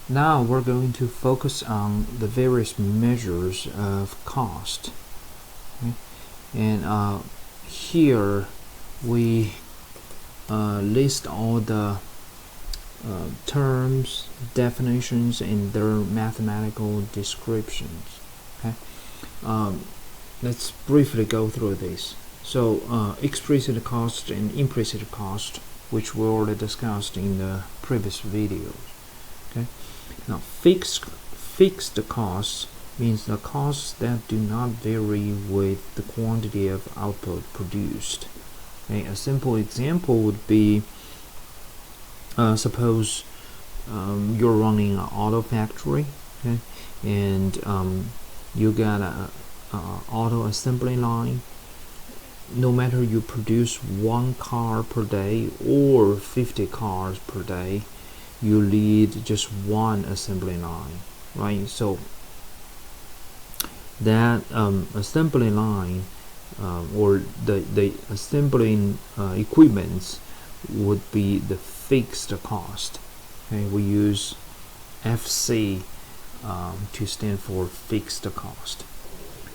Now we're going to focus on the various measures of cost. Okay? And here we list all the terms, definitions, and their mathematical descriptions. Okay? Let's briefly go through this. So explicit cost and implicit cost, which we already discussed in the previous videos. Okay? Now fixed costs means the costs that do not vary with the quantity of output produced. Okay? A simple example would be suppose you're running an auto factory, okay? And you got a auto assembly line. No matter you produce 1 car per day or 50 cars per day, you need just 1 assembly line, right? So that assembly line or the assembling equipments would be the fixed cost. Okay, we use FC to stand for fixed cost.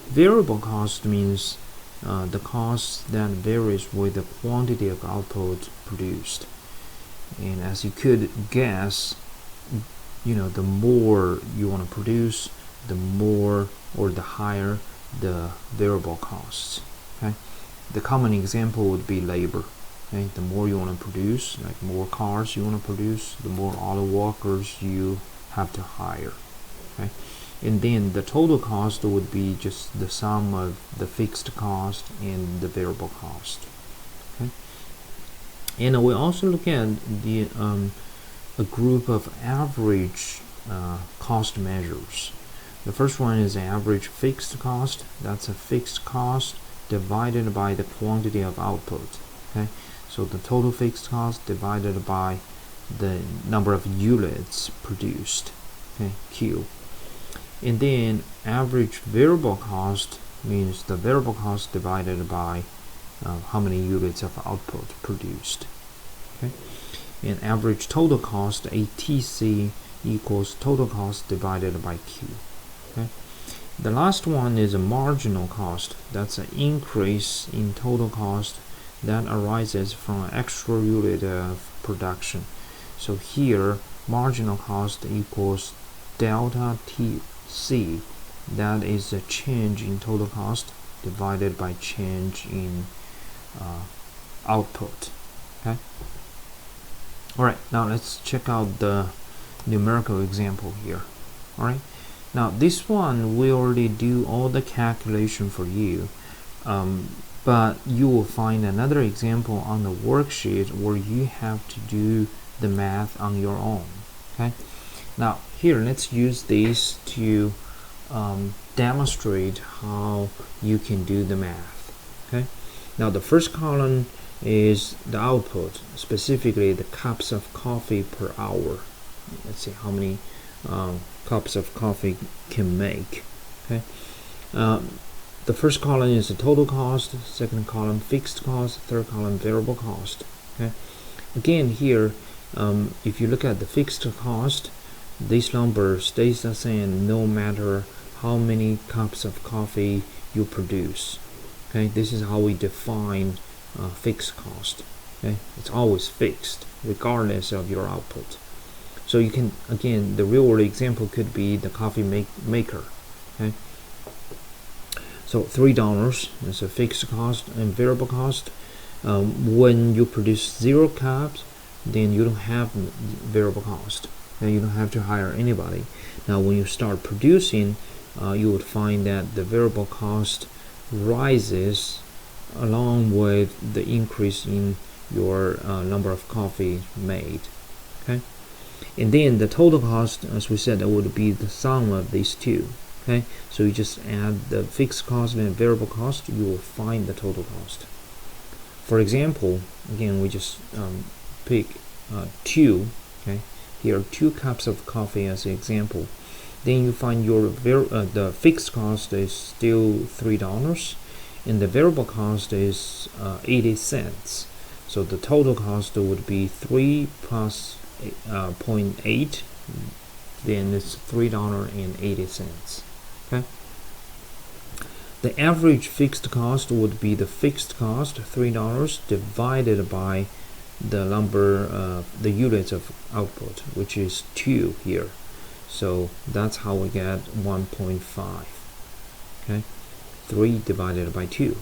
Variable cost means the cost that varies with the quantity of output produced. And as you could guess, the more you want to produce, the more or the higher the variable costs. Okay, the common example would be labor. Okay, the more you want to produce, like more cars you want to produce, the more auto workers you have to hire. Okay, and then the total cost would be just the sum of the fixed cost and the variable cost. Okay, and we also look at the a group of average cost measures. The first one is average fixed cost. That's a fixed cost divided by the quantity of output. Okay, so the total fixed cost divided by the number of units produced. Okay, Q. And then average variable cost means the variable cost divided by how many units of output produced. Okay, and average total cost, ATC, equals total cost divided by Q. Okay, the last one is a marginal cost. That's an increase in total cost that arises from an extra unit of production. So here marginal cost equals delta TC, that is the change in total cost divided by change in output. Okay, alright, now let's check out the numerical example here. Alright, now this one we already do all the calculation for you, but you will find another example on the worksheet where you have to do the math on your own. Okay, now here let's use this to demonstrate how you can do the math. Okay, now the first column is the output, specifically the cups of coffee per hour. Let's see how many cups of coffee can make. Okay, the first column is the total cost, second column fixed cost, third column variable cost. Okay, again here, if you look at the fixed cost, this number stays the same no matter how many cups of coffee you produce. Okay, this is how we define fixed cost. Okay, it's always fixed regardless of your output. So you can, again, the real world example could be the coffee maker. Okay, so $3 is a fixed cost and variable cost. When you produce 0 cups, then you don't have variable cost, and you don't have to hire anybody. Now when you start producing, you would find that the variable cost rises along with the increase in your number of coffee made. Okay, and then the total cost, as we said, that would be the sum of these two. Okay, so you just add the fixed cost and variable cost, you will find the total cost. For example, again, we just pick 2. Okay, here 2 cups of coffee as an example. Then you find your the fixed cost is still $3, and the variable cost is 80 cents. So the total cost would be 3 plus 0.8 then it's $3.80. Okay. The average fixed cost would be the fixed cost, $3, divided by the number, the units of output, which is 2 here. So that's how we get 1.5. Okay, 3 divided by 2.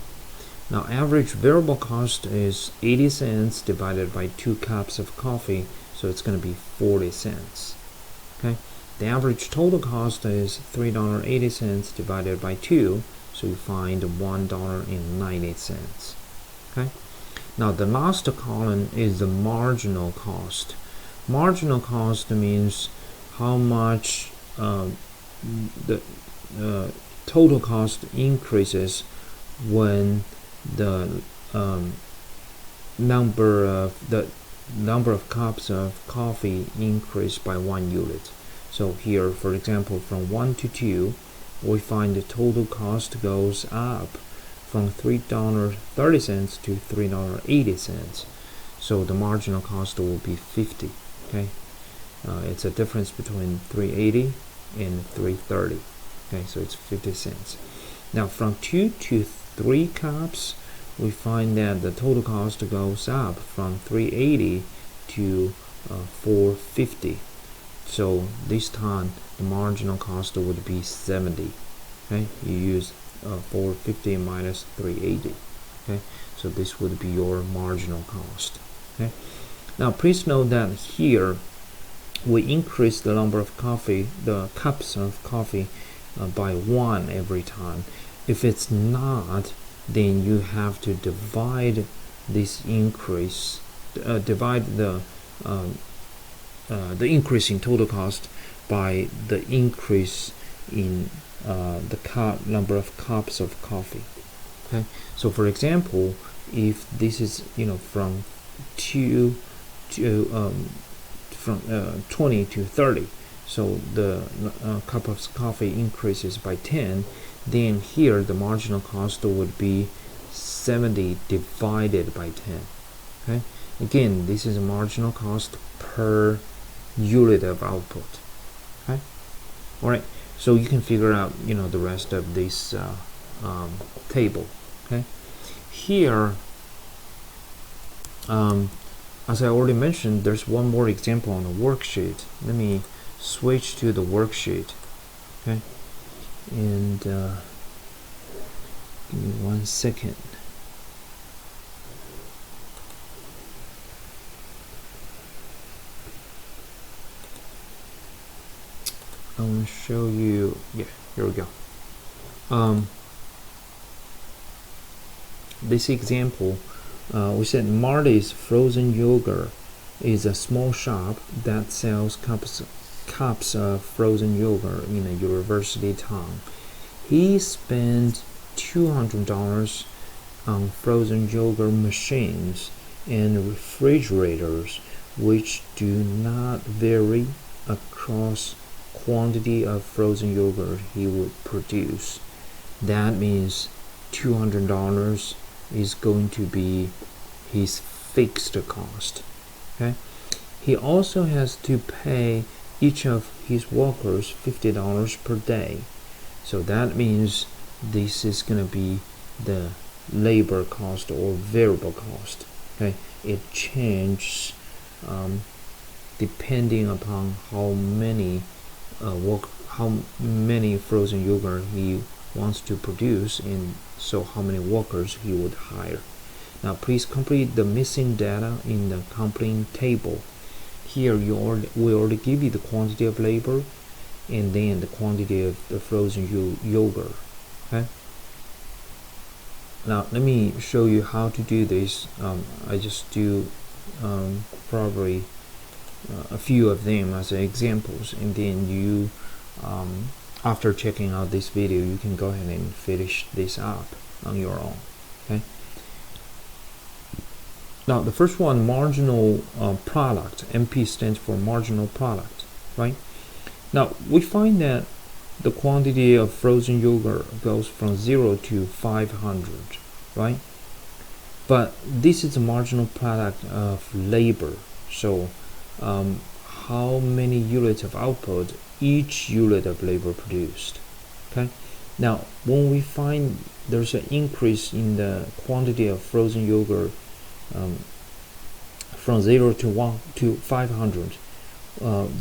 Now average variable cost is 80 cents divided by 2 cups of coffee, so it's going to be 40 cents. Okay, the average total cost is $3.80 divided by 2, so you find $1.90. Okay, now the last column is the marginal cost. Marginal cost means how much the total cost increases when the number of cups of coffee increase by 1 unit. So here, for example, from 1 to 2, we find the total cost goes up from $3.30 to $3.80. So the marginal cost will be 50. Okay, it's a difference between $3.80 and $3.30. Okay, so it's 50 cents. Now from 2 to 3 cups, we find that the total cost goes up from $3.80 to $4.50. So this time the marginal cost would be 70. Okay, you use $4.50 minus $3.80. Okay, so this would be your marginal cost. Okay, now please note that here we increase the number of the cups of coffee by 1 every time. If it's not, then you have to divide this increase, divide the increase in total cost by the increase in the number of cups of coffee. Okay, so for example, if this is from 2 to from 20 to 30, so the cup of coffee increases by 10, then here the marginal cost would be 70 divided by 10. Okay, again, this is a marginal cost per unit of output. Okay, all right, so you can figure out the rest of this table. Okay, here as I already mentioned, there's one more example on the worksheet. Let me switch to the worksheet. Okay, and give me 1 second. I want to show you. Yeah, here we go. This example, we said Marty's Frozen Yogurt is a small shop that sells cups of frozen yogurt in a university town. He spent $200 on frozen yogurt machines and refrigerators, which do not vary across quantity of frozen yogurt he would produce. That means $200 is going to be his fixed cost. Okay, he also has to pay each of his workers $50 per day, so that means this is going to be the labor cost or variable cost. Okay, it changes depending upon how many frozen yogurt he wants to produce, and so how many workers he would hire. Now please complete the missing data in the completing table. Here we already give you the quantity of labor and then the quantity of the frozen yogurt. Okay, now let me show you how to do this. I just do probably a few of them as examples, and then you after checking out this video, you can go ahead and finish this up on your own. Okay, now the first one, marginal product. MP stands for marginal product, right? Now we find that the quantity of frozen yogurt goes from 0 to 500, right? But this is a marginal product of labor. So how many units of output each unit of labor produced. Okay, now when we find there's an increase in the quantity of frozen yogurt from 0 to 1 to 500,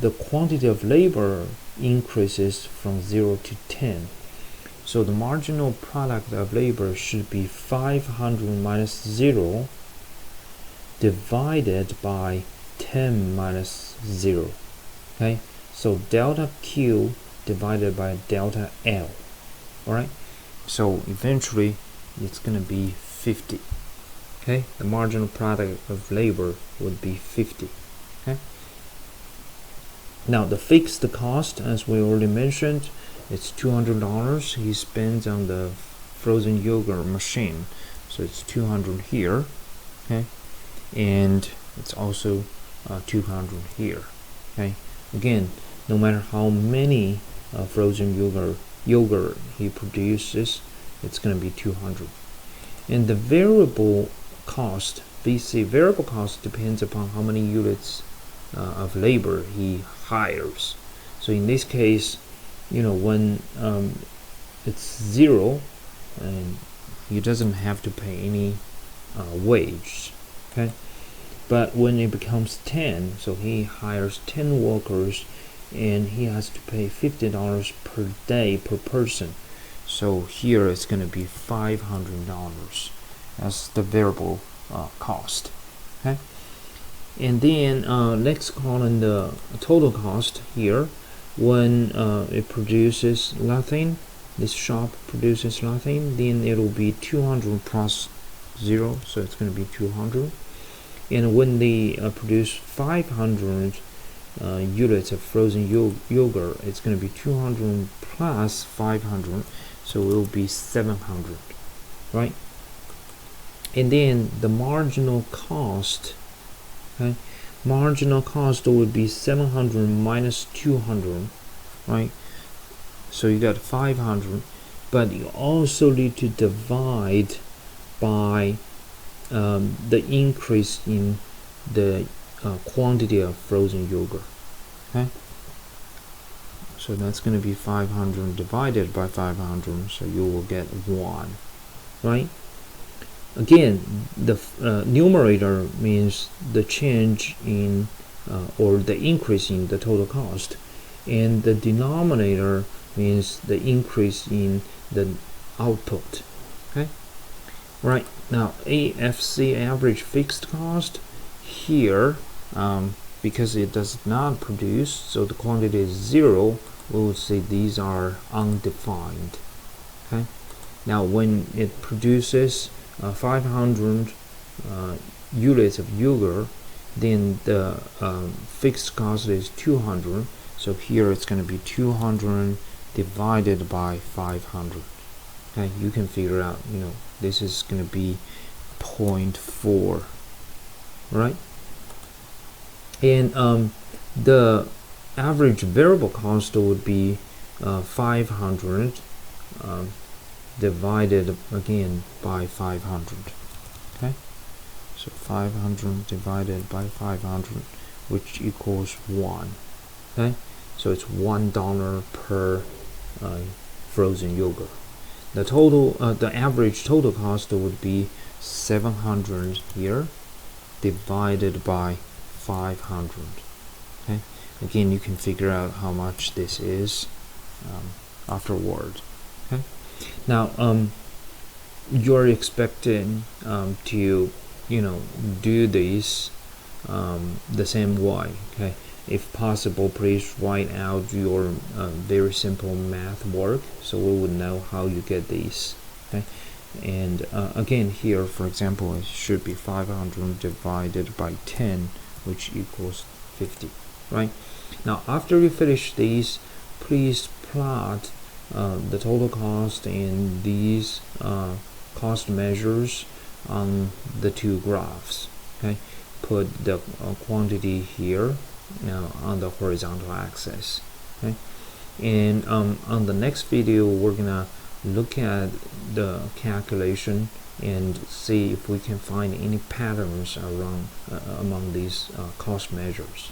the quantity of labor increases from 0 to 10. So the marginal product of labor should be 500 minus 0 divided by 10 minus 0. Okay, so delta Q divided by delta L. Alright, so eventually it's going to be 50. Okay, the marginal product of labor would be 50. Okay, now the fixed cost, as we already mentioned, it's $200 he spends on the frozen yogurt machine, so it's 200 here. Okay, and it's also 200 here. Okay, again, no matter how many frozen yogurt he produces, it's going to be 200. And the variable cost, VC variable cost, depends upon how many units of labor he hires. So in this case, when it's 0, and he doesn't have to pay any wage. Okay, but when it becomes 10, so he hires 10 workers and he has to pay $50 per day per person. So here it's going to be $500 as the variable cost. Okay, and then let's call in the total cost here. When it produces nothing, this shop produces nothing, then it will be 200 plus 0, so it's going to be 200. And when they produce 500 units of frozen yogurt, it's going to be 200 plus 500, so it will be 700, right? And then the marginal cost, okay, marginal cost would be 700 minus 200, right? So you got 500, but you also need to divide by the increase in the quantity of frozen yogurt. Okay, so that's going to be 500 divided by 500, so you will get 1, right? Again, the numerator means the change in or the increase in the total cost, and the denominator means the increase in the output. Okay, right, now AFC, average fixed cost, here because it does not produce, so the quantity is 0, we would say these are undefined. Okay, now when it produces 500 units of yogurt, then the fixed cost is 200, so here it's going to be 200 divided by 500. Okay, you can figure out, this is going to be 0.4, right? And the average variable cost would be 500 divided again by 500. Okay, so 500 divided by 500, which equals 1. Okay, so it's $1 per frozen yogurt. The total, the average total cost would be 700 here divided by 500. Okay, again, you can figure out how much this is afterward. Okay, now you're expecting to do this the same way. Okay, if possible, please write out your very simple math work so we would know how you get these. Okay, and again here, for example, it should be 500 divided by 10, which equals 50, right? Now after you finish these, please plot the total cost and these cost measures on the two graphs. Okay, put the quantity here on the horizontal axis. Okay, and on the next video we're gonna look at the calculation and see if we can find any patterns around among these cost measures.